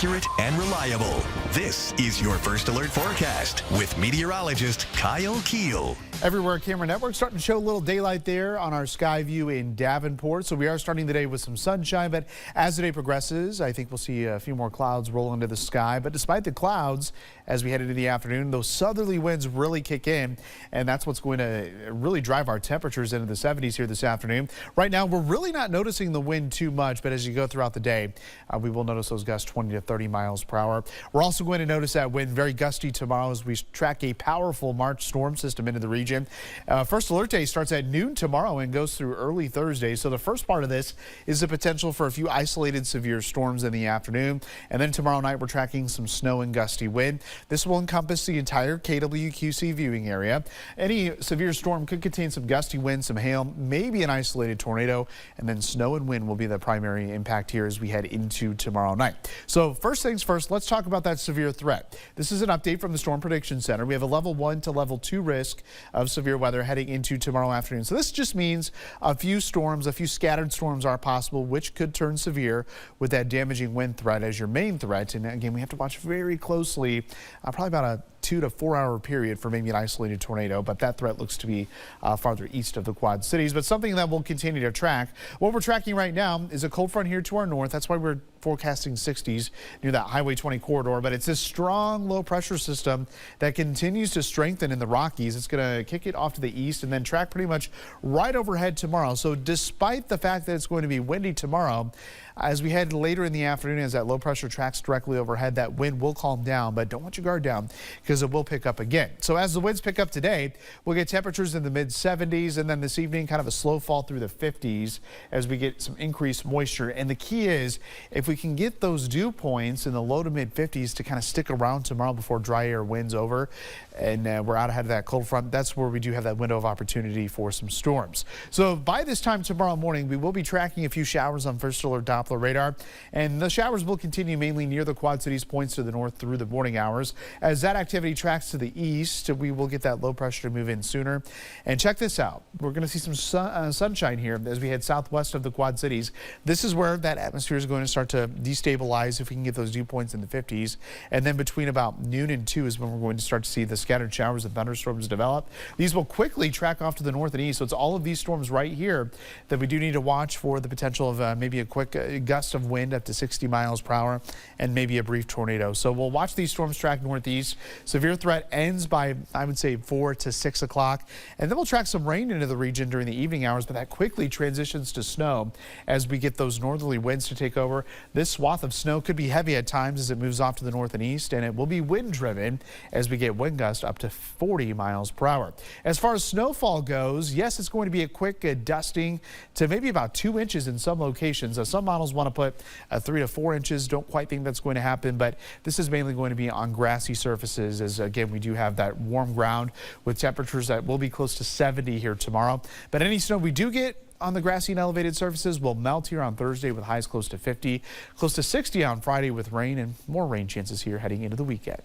accurate and reliable. This is your First Alert Forecast with meteorologist Kyle Keel. Everywhere Camera Network starting to show a little daylight there on our sky view in Davenport. So we are starting the day with some sunshine, but as the day progresses, I think we'll see a few more clouds roll into the sky. But despite the clouds, as we head into the afternoon, those southerly winds really kick in, and that's what's going to really drive our temperatures into the 70s here this afternoon. Right now, we're really not noticing the wind too much, but as you go throughout the day, we will notice those gusts 20 to 30 miles per hour. We're also going to notice that wind very gusty tomorrow as we track a powerful March storm system into the region. First alert day starts at noon tomorrow and goes through early Thursday. So the first part of this is the potential for a few isolated severe storms in the afternoon. And then tomorrow night, we're tracking some snow and gusty wind. This will encompass the entire KWQC viewing area. Any severe storm could contain some gusty wind, some hail, maybe an isolated tornado, and then snow and wind will be the primary impact here as we head into tomorrow night. So first things first, let's talk about that severe threat. This is an update from the Storm Prediction Center. We have a level 1 to level 2 risk of severe weather heading into tomorrow afternoon. So this just means a few storms, a few scattered storms are possible, which could turn severe with that damaging wind threat as your main threat. And again, we have to watch very closely, probably about a 2 to 4 hour period for maybe an isolated tornado, but that threat looks to be farther east of the Quad Cities, but something that we'll continue to track. What we're tracking right now is a cold front here to our north. That's why we're forecasting 60s near that Highway 20 corridor, but it's this strong low pressure system that continues to strengthen in the Rockies. It's going to kick it off to the east and then track pretty much right overhead tomorrow. So despite the fact that it's going to be windy tomorrow, as we head later in the afternoon, as that low pressure tracks directly overhead, that wind will calm down, but don't let your guard down because it will pick up again. So as the winds pick up today, we'll get temperatures in the mid 70s, and then this evening kind of a slow fall through the 50s as we get some increased moisture. And the key is if we can get those dew points in the low to mid 50s to kind of stick around tomorrow before dry air wins over and we're out ahead of that cold front, that's where we do have that window of opportunity for some storms. So by this time tomorrow morning, we will be tracking a few showers on First Alert Doppler radar, and the showers will continue mainly near the Quad Cities points to the north through the morning hours. As that activity tracks to the east, we will get that low pressure to move in sooner. And check this out. We're going to see some sunshine here as we head southwest of the Quad Cities. This is where that atmosphere is going to start to destabilize if we can get those dew points in the 50s. And then between about noon and 2 is when we're going to start to see the scattered showers and thunderstorms develop. These will quickly track off to the north and east. So it's all of these storms right here that we do need to watch for the potential of maybe a quick gust of wind up to 60 miles per hour and maybe a brief tornado. So we'll watch these storms track northeast. Severe threat ends by, I would say, 4 to 6 o'clock. And then we'll track some rain into the region during the evening hours, but that quickly transitions to snow as we get those northerly winds to take over. This swath of snow could be heavy at times as it moves off to the north and east, and it will be wind driven as we get wind gusts up to 40 miles per hour. As far as snowfall goes, yes, it's going to be a quick dusting to maybe about 2 inches in some locations. Some models want to put 3 to 4 inches. Don't quite think that's going to happen, but this is mainly going to be on grassy surfaces as, again, we do have that warm ground with temperatures that will be close to 70 here tomorrow. But any snow we do get on the grassy and elevated surfaces will melt here on Thursday with highs close to 50, close to 60 on Friday with rain and more rain chances here heading into the weekend.